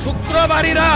শুক্রবারীরা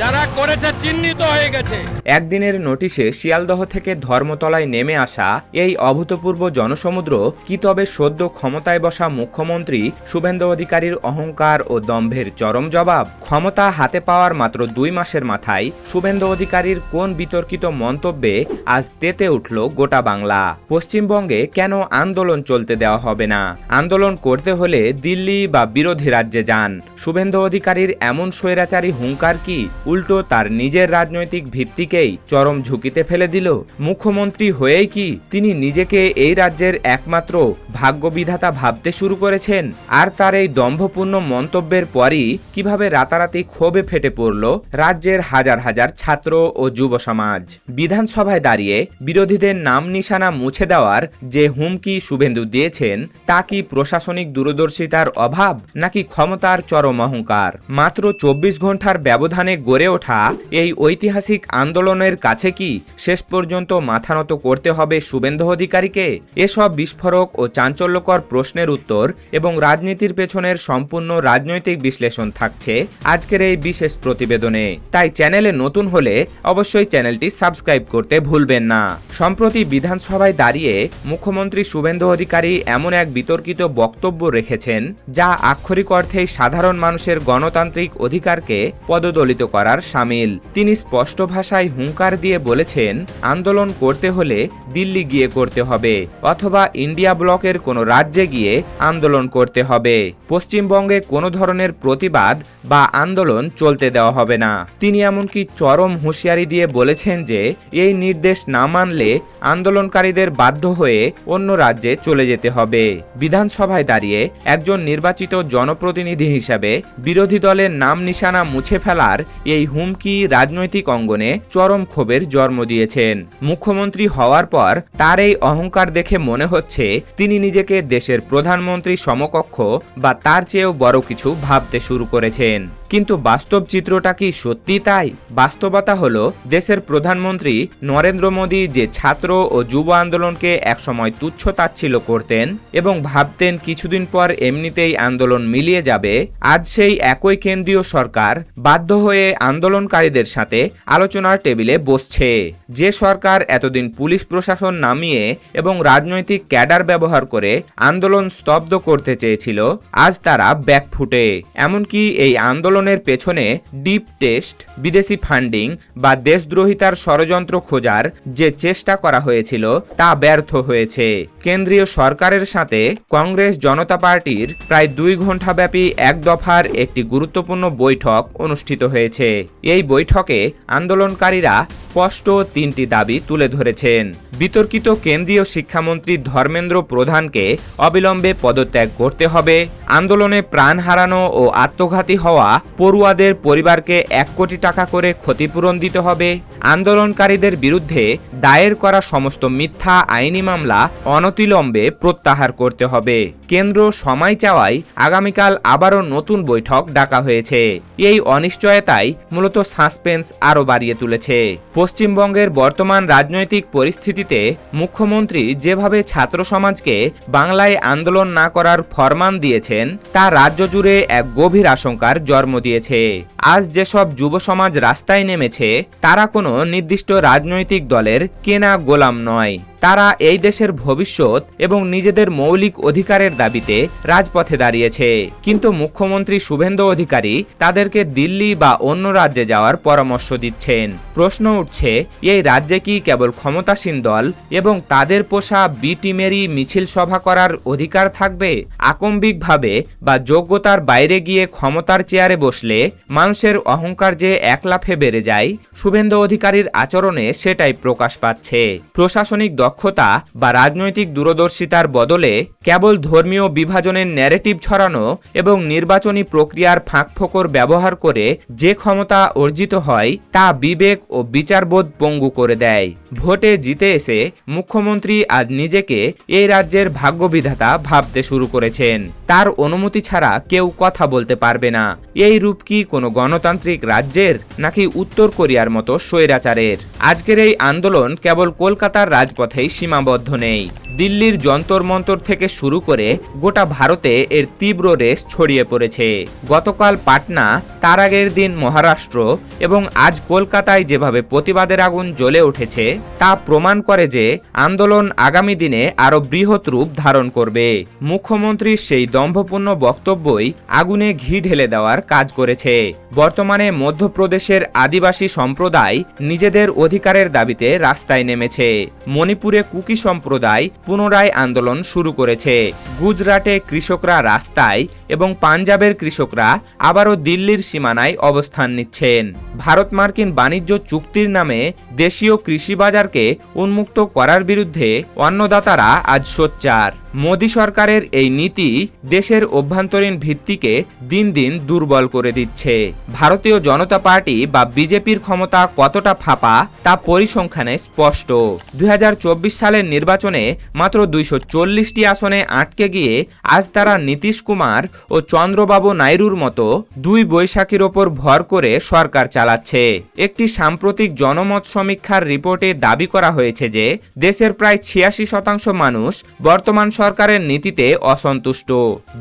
যারা করেছে চিহ্নিত হয়ে গেছে। একদিনের নোটিশে শিয়ালদহ থেকে ধর্মতলায় নেমে আসা এই অভূতপূর্ব জনসমুদ্র কি তবে সদ্য ক্ষমতায় বসা মুখ্যমন্ত্রী শুভেন্দু অধিকারীর অহংকার ও দম্ভের চরম জবাব? ক্ষমতা হাতে পাওয়ার মাত্র 2 মাসের মাথায় শুভেন্দু অধিকারীর কোন বিতর্কিত মন্তব্যে আজ তেতে উঠল গোটা বাংলা? পশ্চিমবঙ্গে কেন আন্দোলন চলতে দেওয়া হবে না? আন্দোলন করতে হলে দিল্লি বা বিরোধী রাজ্যে যান। শুভেন্দু অধিকারীর এমন স্বৈরাচারী হুঙ্কার কি উল্টো তার নিজের রাজনৈতিক ভিত্তিকেই চরম ঝুঁকিতে ফেলে দিল? মুখ্যমন্ত্রী হয়েই কি তিনি নিজেকে এই রাজ্যের একমাত্র ভাগ্যবিধাতা ভাবতে শুরু করেছেন? আর তার এই দম্ভপূর্ণ মন্তব্যের পরই কিভাবে রাতারাতি ক্ষোভে ফেটে পড়ল রাজ্যের হাজার হাজার ছাত্র ও যুব সমাজ? বিধানসভায় দাঁড়িয়ে বিরোধীদের নাম নিশানা মুছে দেওয়ার যে হুমকি শুভেন্দু দিয়েছেন তা কি প্রশাসনিক দূরদর্শিতার অভাব নাকি ক্ষমতার চরম অহংকার? মাত্র 24 ঘন্টার ব্যবধানে গড়ে ওঠা এই ঐতিহাসিক আন্দোলনের কাছে কি শেষ পর্যন্ত মাথা নত করতে হবে শুভেন্দু অধিকারীকে? এসব বিস্ফোরক ও চাঞ্চল্যকর প্রশ্নের উত্তর এবং রাজনীতির পেছনের সম্পূর্ণ রাজনৈতিক বিশ্লেষণ থাকছে আজকের এই বিশেষ প্রতিবেদনে। তাই চ্যানেলে নতুন হলে অবশ্যই চ্যানেলটি সাবস্ক্রাইব করতে ভুলবেন না। সম্প্রতি বিধানসভায় দাঁড়িয়ে মুখ্যমন্ত্রী শুভেন্দু অধিকারী এমন এক বিতর্কিত বক্তব্য রেখেছেন যা আক্ষরিক অর্থেই সাধারণ মানুষের গণতান্ত্রিক অধিকারকে পদদলিত করার শামিল। তিনি স্পষ্ট ভাষায় হুঙ্কার দিয়ে বলেছেন, আন্দোলন করতে হলে দিল্লি গিয়ে করতে হবে অথবা ইন্ডিয়া ব্লকের কোনো রাজ্যে গিয়ে আন্দোলন করতে হবে। পশ্চিমবঙ্গে কোনো ধরনের প্রতিবাদ বা আন্দোলন চলতে দেওয়া হবে না। তিনি এমনকি চরম হুঁশিয়ারি দিয়ে বলেছেন যে এই নির্দেশ না মানলে আন্দোলনকারীদের বাধ্য হয়ে অন্য রাজ্যে চলে যেতে হবে। বিধানসভায় দাঁড়িয়ে একজন নির্বাচিত জনপ্রতিনিধি হিসেবে বিরোধী দলের নাম নিশানা মুছে ফেলার এই হুমকি রাজনৈতিক অঙ্গনে চরম ক্ষোভের জন্ম দিয়েছেন। মুখ্যমন্ত্রী হওয়ার পর তার এই অহংকার দেখে মনে হচ্ছে তিনি নিজেকে দেশের প্রধানমন্ত্রী সমকক্ষ বা তার চেয়েও বড় কিছু ভাবতে শুরু করেছেন। কিন্তু বাস্তব চিত্রটা কি সত্যি তাই? বাস্তবতা হলো দেশের প্রধানমন্ত্রী নরেন্দ্র মোদী যে ছাত্র ও যুব আন্দোলনকে একসময় তুচ্ছ তাচ্ছিল্য করতেন এবং ভাবতেন কিছুদিন পর এমনিতেই আন্দোলন মিলিয়ে যাবে, আজ সেই একই কেন্দ্রীয় সরকার বাধ্য হয়ে আন্দোলনকারীদের সাথে আলোচনার টেবিলে বসছে। যে সরকার এতদিন পুলিশ প্রশাসন নামিয়ে এবং রাজনৈতিক ক্যাডার ব্যবহার করে আন্দোলন স্তব্ধ করতে চেয়েছিল, আজ তারা ব্যাকফুটে। এমনকি এই আন্দোলনের পেছনে ডিপ টেস্ট, বিদেশি ফান্ডিং বা দেশদ্রোহিতার ষড়যন্ত্র খোঁজার যে চেষ্টা করা হয়েছিল তা ব্যর্থ হয়েছে। কেন্দ্রীয় সরকারের সাথে কংগ্রেস জনতা পার্টির প্রায় 2 ঘন্টা ব্যাপী এক দফার একটি গুরুত্বপূর্ণ বৈঠক অনুষ্ঠিত হয়েছে। এই বৈঠকে আন্দোলনকারীরা স্পষ্ট 3টি দাবি তুলে ধরেছেন। বিতর্কিত কেন্দ্রীয় শিক্ষামন্ত্রী ধর্মেন্দ্র প্রধানকে অবিলম্বে পদত্যাগ করতে হবে, আন্দোলনে প্রাণ হারানো ও আত্মঘাতী হওয়া পড়ুয়াদের পরিবারকে 1 কোটি টাকা করে ক্ষতিপূরণ দিতে হবে, আন্দোলনকারীদের বিরুদ্ধে দায়ের করা সমস্ত মিথ্যা আইনি মামলা অনতিবিলম্বে প্রত্যাহার করতে হবে। কেন্দ্র সময় চাওয়ায় আগামীকাল আবারও নতুন বৈঠক ডাকা হয়েছে। এই অনিশ্চয়তাই মূলত সাসপেন্স আরও বাড়িয়ে তুলেছে। পশ্চিমবঙ্গের বর্তমান রাজনৈতিক পরিস্থিতিতে মুখ্যমন্ত্রী যেভাবে ছাত্র সমাজকে বাংলায় আন্দোলন না করার ফরমান দিয়েছেন তা রাজ্য জুড়ে এক গভীর আশঙ্কার জন্ম দিয়েছে। আজ যেসব যুব সমাজ রাস্তায় নেমেছে তারা কোনো নির্দিষ্ট রাজনৈতিক দলের কেনা গোলাম নয়। তারা এই দেশের ভবিষ্যৎ এবং নিজেদের মৌলিক অধিকারের দাবিতে রাজপথে দাঁড়িয়েছে। কিন্তু মুখ্যমন্ত্রী শুভেন্দু অধিকারী তাদেরকে দিল্লি বা অন্য রাজ্যে যাওয়ার পরামর্শ দিচ্ছেন। প্রশ্ন উঠছে, এই রাজ্যে কি কেবল ক্ষমতাসীন দল এবং তাদের পোষা বি টিমেরই মিছিল সভা করার অধিকার থাকবে? আকম্বিকভাবে বা যোগ্যতার বাইরে গিয়ে ক্ষমতার চেয়ারে বসলে মানুষের অহংকার যে এক লাফে বেড়ে যায়, শুভেন্দু অধিকারীর আচরণে সেটাই প্রকাশ পাচ্ছে। প্রশাসনিক দক্ষতা বা রাজনৈতিক দূরদর্শিতার বদলে কেবল ধর্মীয় বিভাজনের ন্যারেটিভ ছড়ানো এবং নির্বাচনী প্রক্রিয়ার ফাঁকফোকর ব্যবহার করে যে ক্ষমতা অর্জিত হয় তা বিবেক ও বিচারবোধ পঙ্গু করে দেয়। ভোটে জিতে এসে মুখ্যমন্ত্রী আজ নিজেকে এই রাজ্যের ভাগ্যবিধাতা ভাবতে শুরু করেছেন। তার অনুমতি ছাড়া কেউ কথা বলতে পারবে না। এই রূপ কি কোনো গণতান্ত্রিক রাজ্যের নাকি উত্তর কোরিয়ার মতো স্বৈরাচারের? আজকের এই আন্দোলন কেবল কলকাতার রাজপথে রাজপথেই সীমাবদ্ধ নেই। দিল্লির যন্তর মন্তর থেকে শুরু করে গোটা ভারতে এর তীব্র রেশ ছড়িয়ে পড়েছে। গতকাল পাটনা, তার আগের দিন মহারাষ্ট্র এবং আজ কলকাতায় যেভাবে প্রতিবাদের আগুন জ্বলে উঠেছে তা প্রমাণ করে যে আন্দোলন আগামী দিনে আরো বৃহৎ রূপ ধারণ করবে। মুখ্যমন্ত্রীর সেই দম্ভপূর্ণ বক্তব্যই আগুনে ঘি ঢেলে দেওয়ার কাজ করেছে। বর্তমানে মধ্যপ্রদেশের আদিবাসী সম্প্রদায় নিজেদের অধিকারের দাবিতে রাস্তায় নেমেছে। মণিপুরে কুকি সম্প্রদায় পুনরায় আন্দোলন শুরু করেছে। গুজরাটে কৃষকরা রাস্তায় এবং পাঞ্জাবের কৃষকরা আবারও দিল্লির সীমানায় অবস্থান নিচ্ছেন। ভারত মার্কিন বাণিজ্য চুক্তির নামে দেশীয় কৃষি বাজারকে উন্মুক্ত করার বিরুদ্ধে অন্নদাতারা আজ সোচ্চার। মোদী সরকারের এই নীতি দেশের অভ্যন্তরীণ ভিত্তিকে দিন দিন দুর্বল করে দিচ্ছে। ভারতীয় জনতা পার্টি বা বিজেপির ক্ষমতা কতটা ফাঁপা তা পরিসংখ্যানে স্পষ্ট। 2024 সালের নির্বাচনে মাত্র 240টি আসনে আটকে গিয়ে আজ তারা নীতিশ কুমার ও চন্দ্রবাবু নাইডুর মতো দুই বৈশাখীর ওপর ভর করে সরকার চালাচ্ছে। একটি সাম্প্রতিক জনমত সমীক্ষার রিপোর্টে দাবি করা হয়েছে যে দেশের প্রায় 86% মানুষ বর্তমান সরকারের নীতিতে অসন্তুষ্ট।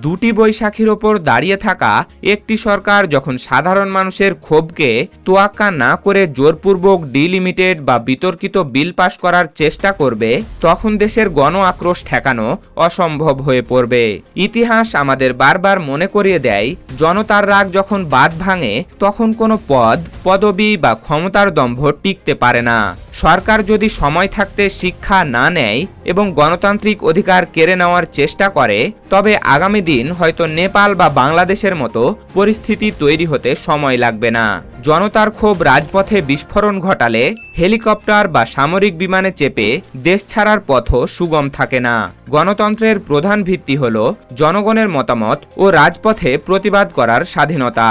দুটি বৈশাখীর ওপর দাঁড়িয়ে থাকা একটি সরকার যখন সাধারণ মানুষের ক্ষোভকে তোয়াক্কা না করে জোরপূর্বক ডিলিমিটেড বা বিতর্কিত বিল পাস করার চেষ্টা করবে তখন দেশের গণ আক্রোশ ঠেকানো অসম্ভব হয়ে পড়বে। ইতিহাস আমাদের বারবার মনে করিয়ে দেয়, জনতার রাগ যখন বাঁধ ভাঙে তখন কোনো পদ, পদবি বা ক্ষমতার দম্ভ টিকতে পারে না। সরকার যদি সময় থাকতে শিক্ষা না নেয় এবং গণতান্ত্রিক অধিকার কেড়ে নেওয়ার চেষ্টা করে তবে আগামী দিন হয়তো নেপাল বা বাংলাদেশের মতো পরিস্থিতি তৈরি হতে সময় লাগবে না। জনতার ক্ষোভ রাজপথে বিস্ফোরণ ঘটালে হেলিকপ্টার বা সামরিক বিমানে চেপে দেশ ছাড়ার পথও সুগম থাকে না। গণতন্ত্রের প্রধান ভিত্তি হল জনগণের মতামত ও রাজপথে প্রতিবাদ করার স্বাধীনতা।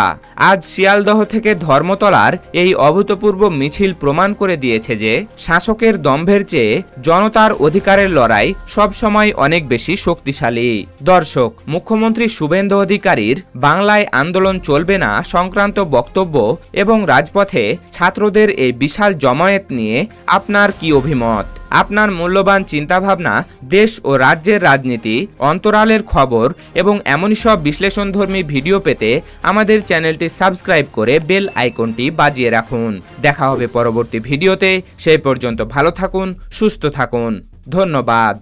আজ শিয়ালদহ থেকে ধর্মতলার এই অভূতপূর্ব মিছিল প্রমাণ করে দিয়েছে যে শাসকের দম্ভের চেয়ে জনতার অধিকারের লড়াই সবসময় অনেক বেশি শক্তিশালী। দর্শক, মুখ্যমন্ত্রী শুভেন্দু অধিকারীর বাংলায় আন্দোলন চলবে না সংক্রান্ত বক্তব্য এবং রাজপথে ছাত্রদের এই বিশাল জমায়েত নিয়ে আপনার কি অভিমত? আপনার মূল্যবান চিন্তাভাবনা দেশ ও রাজ্যের রাজনীতি, অন্তরালের খবর এবং এমনই সব বিশ্লেষণধর্মী ভিডিও পেতে আমাদের চ্যানেলটি সাবস্ক্রাইব করে বেল আইকনটি বাজিয়ে রাখুন। দেখা হবে পরবর্তী ভিডিওতে। সেই পর্যন্ত ভালো থাকুন, সুস্থ থাকুন। ধন্যবাদ।